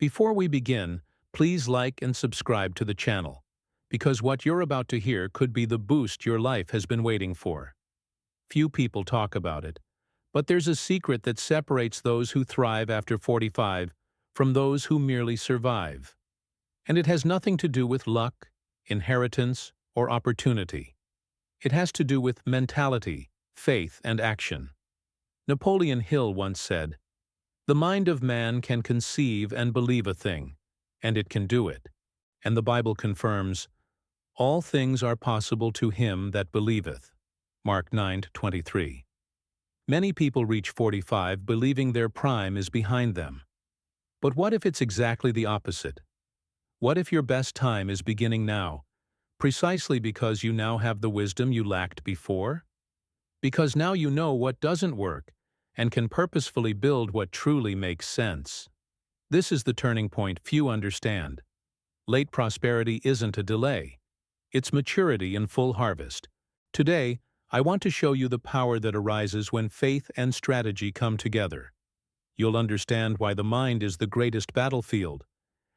Before we begin, please like and subscribe to the channel, because what you're about to hear could be the boost your life has been waiting for. Few people talk about it, but there's a secret that separates those who thrive after 45 from those who merely survive. And it has nothing to do with luck, inheritance, or opportunity. It has to do with mentality, faith, and action. Napoleon Hill once said, "The mind of man can conceive and believe a thing, and it can do it." And the Bible confirms, "All things are possible to him that believeth." Mark 9:23. Many people reach 45 believing their prime is behind them. But what if it's exactly the opposite? What if your best time is beginning now, precisely because you now have the wisdom you lacked before? Because now you know what doesn't work and can purposefully build what truly makes sense. This is the turning point few understand. Late prosperity isn't a delay. It's maturity in full harvest. Today, I want to show you the power that arises when faith and strategy come together. You'll understand why the mind is the greatest battlefield,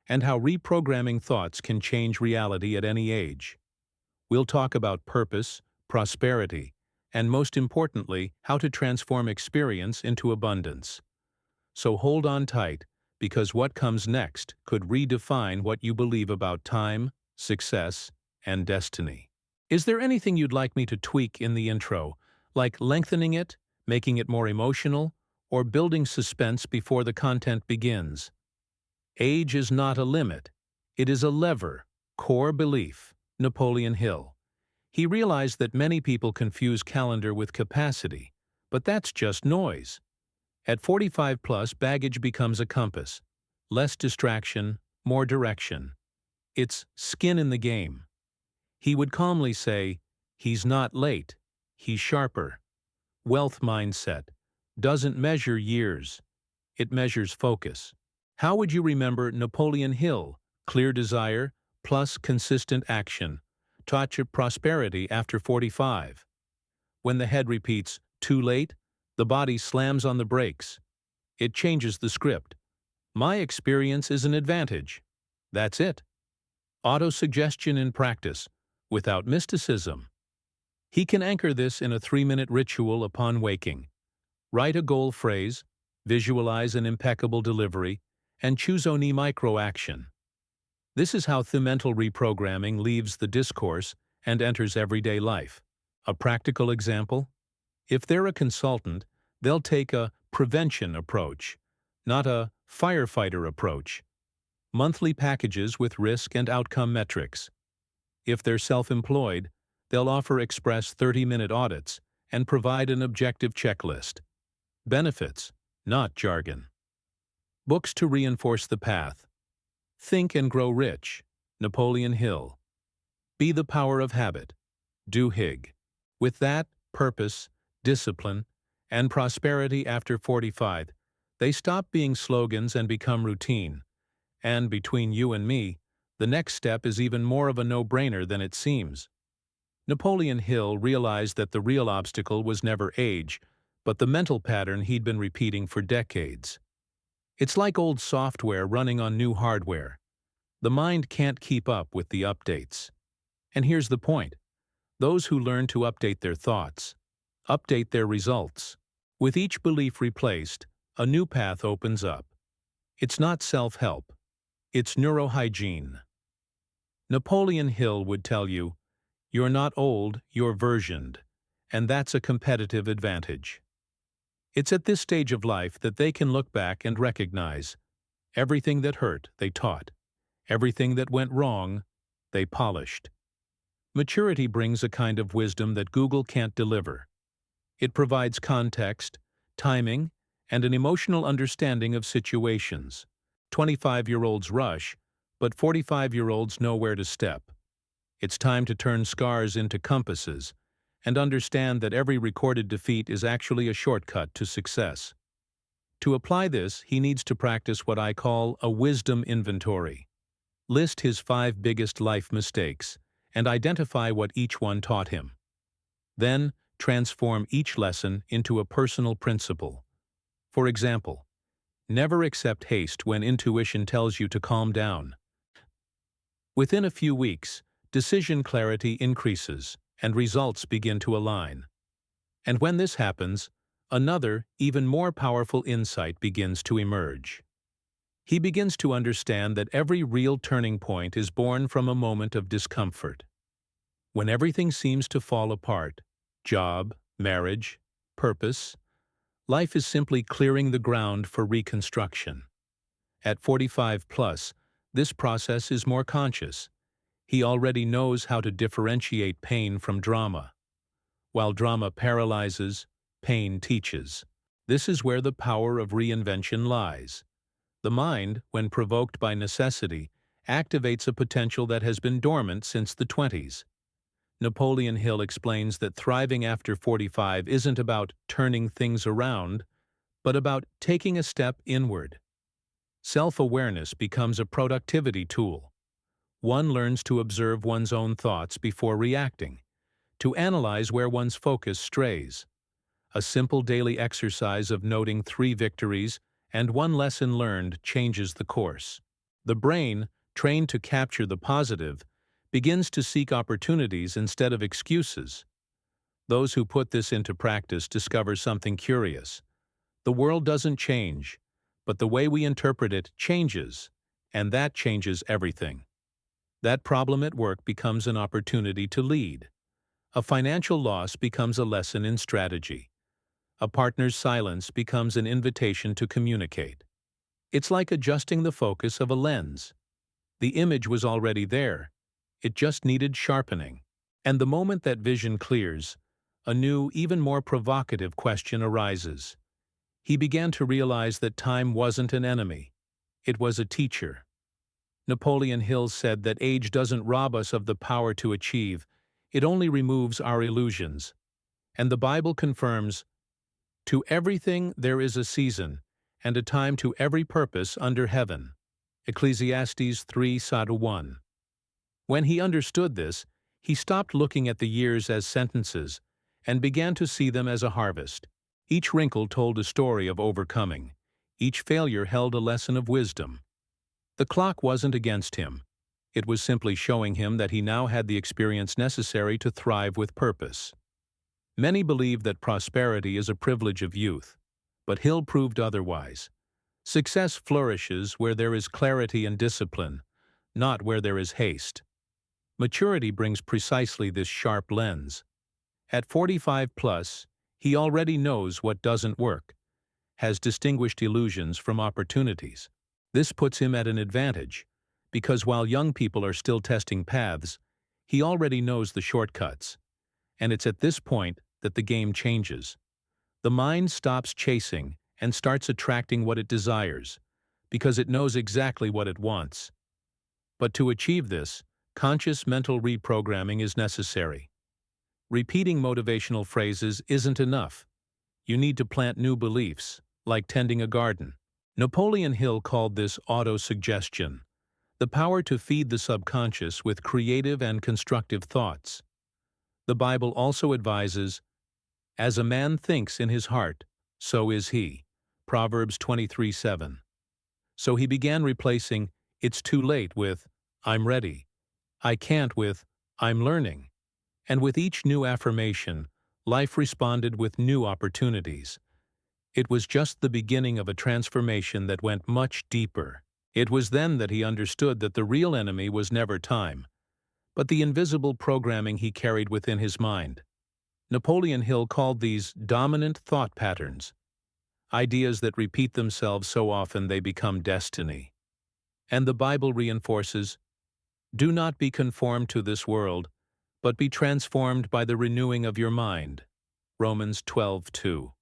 and how reprogramming thoughts can change reality at any age. We'll talk about purpose, prosperity, and most importantly, how to transform experience into abundance. So hold on tight, because what comes next could redefine what you believe about time, success, and destiny. Is there anything you'd like me to tweak in the intro, like lengthening it, making it more emotional, or building suspense before the content begins? Age is not a limit. It is a lever. Core belief. Napoleon Hill. He realized that many people confuse calendar with capacity, but that's just noise. At 45 plus, baggage becomes a compass. Less distraction, more direction. It's skin in the game. He would calmly say, "He's not late, he's sharper." Wealth mindset doesn't measure years. It measures focus. How would you remember Napoleon Hill? Clear desire plus consistent action taught you prosperity after 45. When the head repeats, "Too late," the body slams on the brakes. It changes the script. My experience is an advantage. That's it. Autosuggestion in practice, without mysticism. He can anchor this in a 3-minute ritual upon waking. Write a goal phrase, visualize an impeccable delivery, and choose only micro-action. This is how the mental reprogramming leaves the discourse and enters everyday life. A practical example? If they're a consultant, they'll take a prevention approach, not a firefighter approach. Monthly packages with risk and outcome metrics. If they're self-employed, they'll offer express 30-minute audits and provide an objective checklist. Benefits, not jargon. Books to reinforce the path. Think and Grow Rich. Napoleon Hill. Be the Power of Habit. Du Hig. With that, purpose, discipline, and prosperity after 45, they stop being slogans and become routine. And between you and me, the next step is even more of a no-brainer than it seems. Napoleon Hill realized that the real obstacle was never age, but the mental pattern he'd been repeating for decades. It's like old software running on new hardware. The mind can't keep up with the updates. And here's the point. Those who learn to update their thoughts, update their results. With each belief replaced, a new path opens up. It's not self-help. It's neurohygiene. Napoleon Hill would tell you, "You're not old, you're versioned," and that's a competitive advantage. It's at this stage of life that they can look back and recognize everything that hurt, they taught. Everything that went wrong, they polished. Maturity brings a kind of wisdom that Google can't deliver. It provides context, timing, and an emotional understanding of situations. 25-year-olds rush, but 45-year-olds know where to step. It's time to turn scars into compasses and understand that every recorded defeat is actually a shortcut to success. To apply this, he needs to practice what I call a wisdom inventory. List his 5 biggest life mistakes and identify what each one taught him. Then, transform each lesson into a personal principle. For example, Never accept haste when intuition tells you to calm down. Within a few weeks, decision clarity increases and results begin to align. And when this happens, another, even more powerful insight begins to emerge. He begins to understand that every real turning point is born from a moment of discomfort. When everything seems to fall apart, job, marriage, purpose, life is simply clearing the ground for reconstruction. At 45 plus, this process is more conscious. He already knows how to differentiate pain from drama. While drama paralyzes, pain teaches. This is where the power of reinvention lies. The mind, when provoked by necessity, activates a potential that has been dormant since the 20s. Napoleon Hill explains that thriving after 45 isn't about turning things around, but about taking a step inward. Self-awareness becomes a productivity tool. One learns to observe one's own thoughts before reacting, to analyze where one's focus strays. A simple daily exercise of noting 3 victories and 1 lesson learned changes the course. The brain, trained to capture the positive, begins to seek opportunities instead of excuses. Those who put this into practice discover something curious. The world doesn't change, but the way we interpret it changes, and that changes everything. That problem at work becomes an opportunity to lead. A financial loss becomes a lesson in strategy. A partner's silence becomes an invitation to communicate. It's like adjusting the focus of a lens. The image was already there. It just needed sharpening. And the moment that vision clears, a new, even more provocative question arises. He began to realize that time wasn't an enemy. It was a teacher. Napoleon Hill said that age doesn't rob us of the power to achieve, it only removes our illusions. And the Bible confirms, "To everything there is a season, and a time to every purpose under heaven." Ecclesiastes 3:1. When he understood this, he stopped looking at the years as sentences and began to see them as a harvest. Each wrinkle told a story of overcoming. Each failure held a lesson of wisdom. The clock wasn't against him. It was simply showing him that he now had the experience necessary to thrive with purpose. Many believe that prosperity is a privilege of youth, but Hill proved otherwise. Success flourishes where there is clarity and discipline, not where there is haste. Maturity brings precisely this sharp lens. At 45 plus, he already knows what doesn't work, has distinguished illusions from opportunities. This puts him at an advantage, because while young people are still testing paths, he already knows the shortcuts. And it's at this point that the game changes. The mind stops chasing and starts attracting what it desires, because it knows exactly what it wants. But to achieve this, conscious mental reprogramming is necessary. Repeating motivational phrases isn't enough. You need to plant new beliefs, like tending a garden. Napoleon Hill called this autosuggestion, the power to feed the subconscious with creative and constructive thoughts. The Bible also advises, "As a man thinks in his heart, so is he." Proverbs 23:7. So he began replacing "it's too late" with "I'm ready." "I can't" with "I'm learning." And with each new affirmation, life responded with new opportunities. It was just the beginning of a transformation that went much deeper. It was then that he understood that the real enemy was never time, but the invisible programming he carried within his mind. Napoleon Hill called these dominant thought patterns, ideas that repeat themselves so often they become destiny. And the Bible reinforces, "Do not be conformed to this world, but be transformed by the renewing of your mind." Romans 12:2.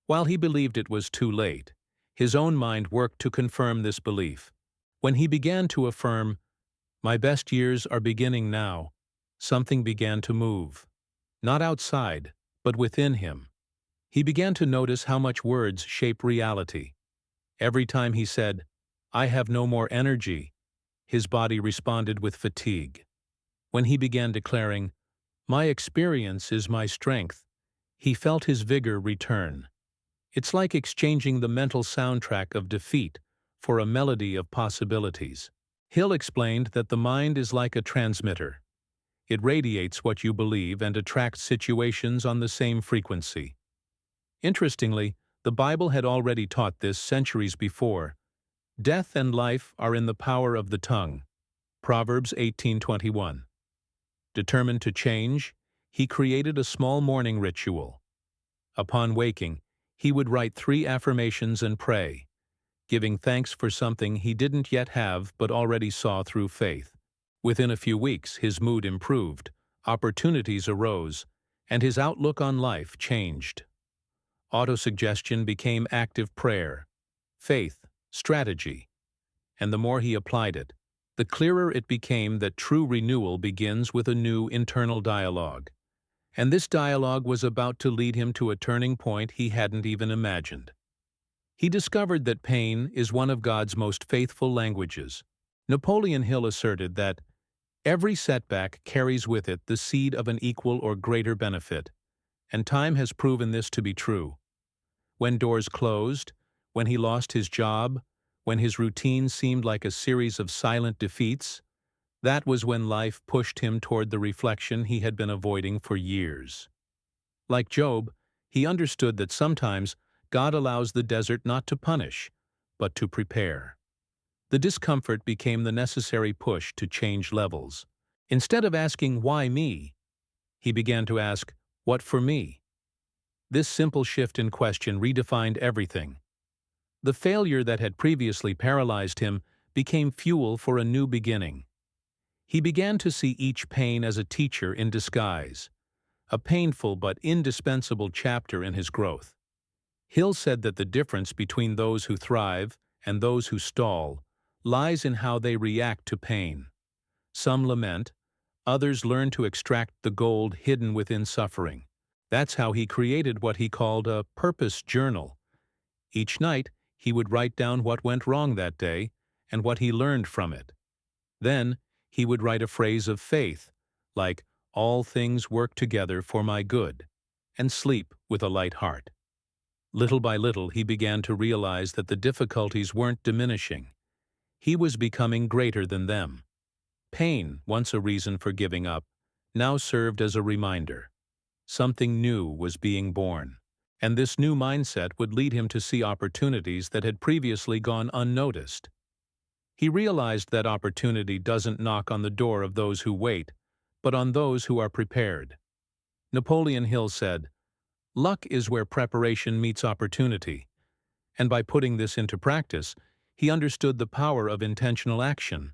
While he believed it was too late, his own mind worked to confirm this belief. When he began to affirm, "My best years are beginning now," something began to move. Not outside, but within him. He began to notice how much words shape reality. Every time he said, "I have no more energy," his body responded with fatigue. When he began declaring, "My experience is my strength," he felt his vigor return. It's like exchanging the mental soundtrack of defeat for a melody of possibilities. Hill explained that the mind is like a transmitter. It radiates what you believe and attracts situations on the same frequency. Interestingly, the Bible had already taught this centuries before. Death and life are in the power of the tongue. Proverbs 18:21. Determined to change, he created a small morning ritual. Upon waking, he would write 3 affirmations and pray, giving thanks for something he didn't yet have but already saw through faith. Within a few weeks, his mood improved, opportunities arose, and his outlook on life changed. Autosuggestion became active prayer, faith, strategy, and the more he applied it, the clearer it became that true renewal begins with a new internal dialogue. And this dialogue was about to lead him to a turning point he hadn't even imagined. He discovered that pain is one of God's most faithful languages. Napoleon Hill asserted that every setback carries with it the seed of an equal or greater benefit, and time has proven this to be true. When doors closed, when he lost his job, when his routine seemed like a series of silent defeats, that was when life pushed him toward the reflection he had been avoiding for years. Like Job, he understood that sometimes God allows the desert not to punish, but to prepare. The discomfort became the necessary push to change levels. Instead of asking, "Why me?" he began to ask, "What for me?" This simple shift in question redefined everything. The failure that had previously paralyzed him became fuel for a new beginning. He began to see each pain as a teacher in disguise, a painful but indispensable chapter in his growth. Hill said that the difference between those who thrive and those who stall lies in how they react to pain. Some lament, others learn to extract the gold hidden within suffering. That's how he created what he called a purpose journal. Each night, he would write down what went wrong that day and what he learned from it. Then, he would write a phrase of faith, like, "All things work together for my good," and sleep with a light heart. Little by little, he began to realize that the difficulties weren't diminishing. He was becoming greater than them. Pain, once a reason for giving up, now served as a reminder. Something new was being born, and this new mindset would lead him to see opportunities that had previously gone unnoticed. He realized that opportunity doesn't knock on the door of those who wait, but on those who are prepared. Napoleon Hill said, "Luck is where preparation meets opportunity," and by putting this into practice, he understood the power of intentional action.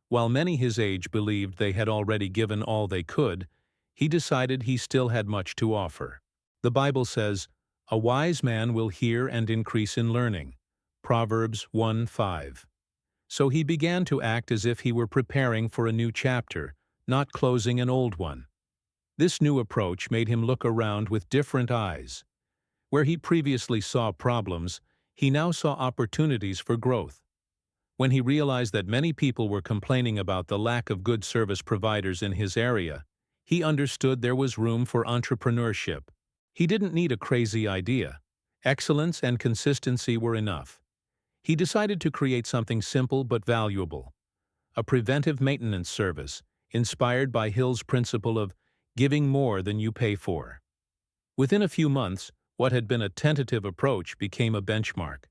While many his age believed they had already given all they could, he decided he still had much to offer. The Bible says, "A wise man will hear and increase in learning." Proverbs 1:5. So he began to act as if he were preparing for a new chapter, not closing an old one. This new approach made him look around with different eyes. Where he previously saw problems, he now saw opportunities for growth. When he realized that many people were complaining about the lack of good service providers in his area, he understood there was room for entrepreneurship. He didn't need a crazy idea. Excellence and consistency were enough. He decided to create something simple but valuable, a preventive maintenance service inspired by Hill's principle of giving more than you pay for. Within a few months, what had been a tentative approach became a benchmark.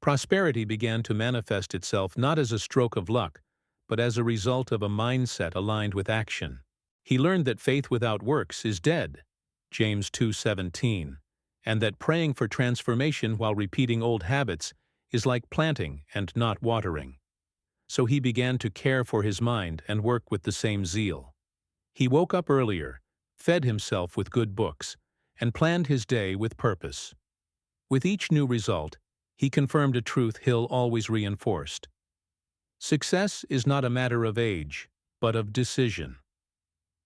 Prosperity began to manifest itself not as a stroke of luck, but as a result of a mindset aligned with action. He learned that faith without works is dead, James 2:17, and that praying for transformation while repeating old habits is like planting and not watering. So he began to care for his mind and work with the same zeal. He woke up earlier, fed himself with good books, and planned his day with purpose. With each new result, he confirmed a truth Hill always reinforced. Success is not a matter of age, but of decision.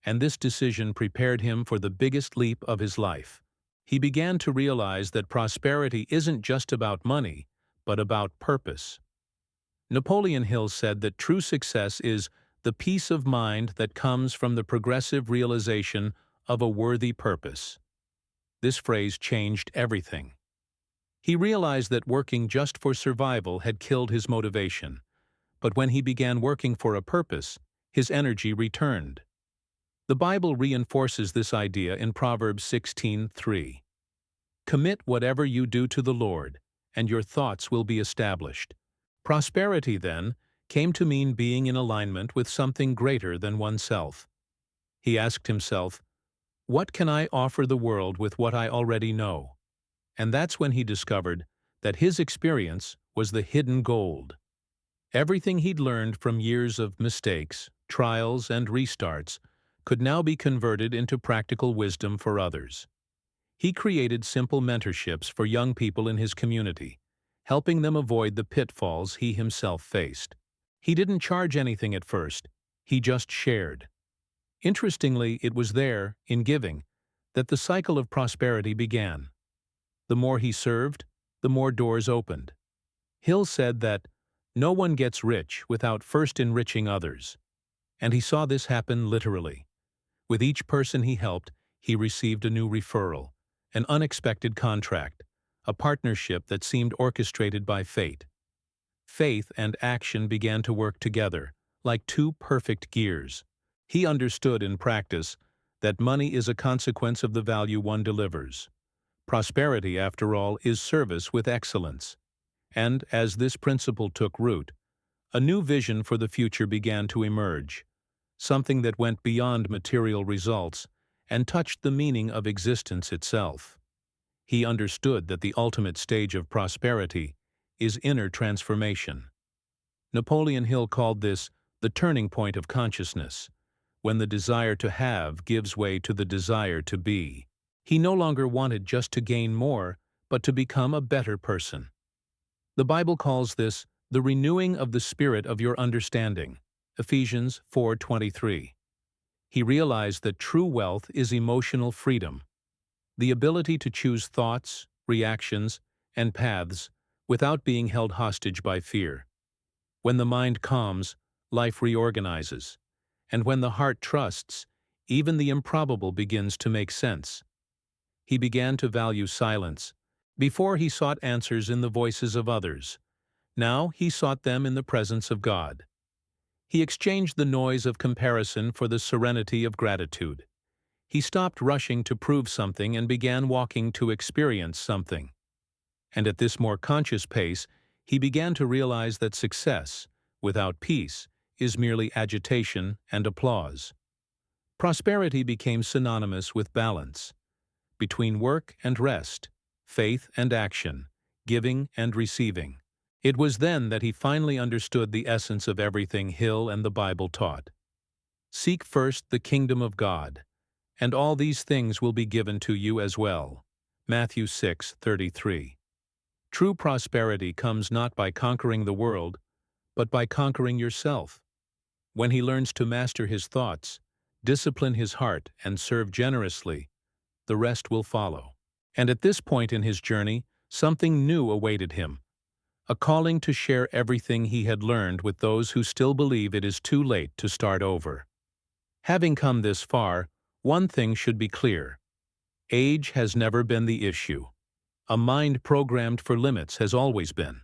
And this decision prepared him for the biggest leap of his life. He began to realize that prosperity isn't just about money, but about purpose. Napoleon Hill said that true success is the peace of mind that comes from the progressive realization of a worthy purpose. This phrase changed everything. He realized that working just for survival had killed his motivation, but when he began working for a purpose, his energy returned. The Bible reinforces this idea in Proverbs 16:3. Commit whatever you do to the Lord, and your thoughts will be established. Prosperity, then, came to mean being in alignment with something greater than oneself. He asked himself, what can I offer the world with what I already know? And that's when he discovered that his experience was the hidden gold. Everything he'd learned from years of mistakes, trials, and restarts could now be converted into practical wisdom for others. He created simple mentorships for young people in his community, helping them avoid the pitfalls he himself faced. He didn't charge anything at first, he just shared. Interestingly, it was there, in giving, that the cycle of prosperity began. The more he served, the more doors opened. Hill said that, "No one gets rich without first enriching others." And he saw this happen literally. With each person he helped, he received a new referral, an unexpected contract, a partnership that seemed orchestrated by fate. Faith and action began to work together, like two perfect gears. He understood in practice that money is a consequence of the value one delivers. Prosperity, after all, is service with excellence. And as this principle took root, a new vision for the future began to emerge, something that went beyond material results and touched the meaning of existence itself. He understood that the ultimate stage of prosperity is inner transformation. Napoleon Hill called this the turning point of consciousness, when the desire to have gives way to the desire to be. He no longer wanted just to gain more, but to become a better person. The Bible calls this the renewing of the spirit of your understanding, Ephesians 4:23. He realized that true wealth is emotional freedom, the ability to choose thoughts, reactions, and paths without being held hostage by fear. When the mind calms, life reorganizes, and when the heart trusts, even the improbable begins to make sense. He began to value silence. Before he sought answers in the voices of others. Now he sought them in the presence of God. He exchanged the noise of comparison for the serenity of gratitude. He stopped rushing to prove something and began walking to experience something. And at this more conscious pace, he began to realize that success, without peace, is merely agitation and applause. Prosperity became synonymous with balance. Between work and rest, faith and action, giving and receiving. It was then that he finally understood the essence of everything Hill and the Bible taught. Seek first the kingdom of God, and all these things will be given to you as well. Matthew 6:33. True prosperity comes not by conquering the world, but by conquering yourself. When he learns to master his thoughts, discipline his heart, and serve generously, the rest will follow. And at this point in his journey, something new awaited him. A calling to share everything he had learned with those who still believe it is too late to start over. Having come this far, one thing should be clear. Age has never been the issue. A mind programmed for limits has always been.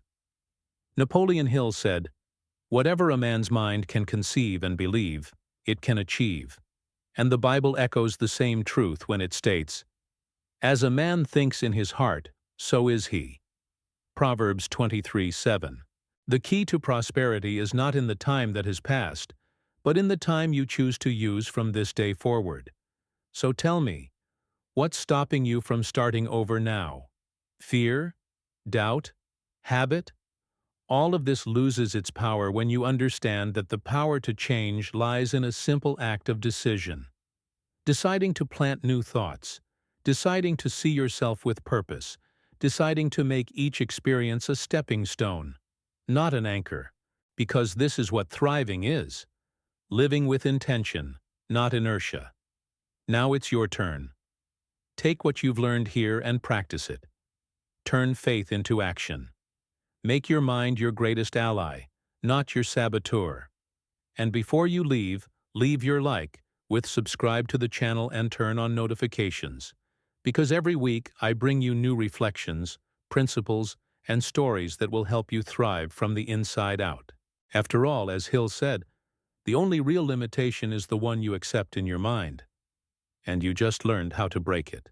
Napoleon Hill said, "Whatever a man's mind can conceive and believe, it can achieve." And the Bible echoes the same truth when it states, "As a man thinks in his heart, so is he." Proverbs 23:7. The key to prosperity is not in the time that has passed, but in the time you choose to use from this day forward. So tell me, what's stopping you from starting over now? Fear? Doubt? Habit? All of this loses its power when you understand that the power to change lies in a simple act of decision. Deciding to plant new thoughts, deciding to see yourself with purpose, deciding to make each experience a stepping stone, not an anchor, because this is what thriving is. Living with intention, not inertia. Now it's your turn. Take what you've learned here and practice it. Turn faith into action. Make your mind your greatest ally, not your saboteur. And before you leave your like, subscribe to the channel and turn on notifications. Because every week I bring you new reflections, principles, and stories that will help you thrive from the inside out. After all, as Hill said, the only real limitation is the one you accept in your mind. And you just learned how to break it.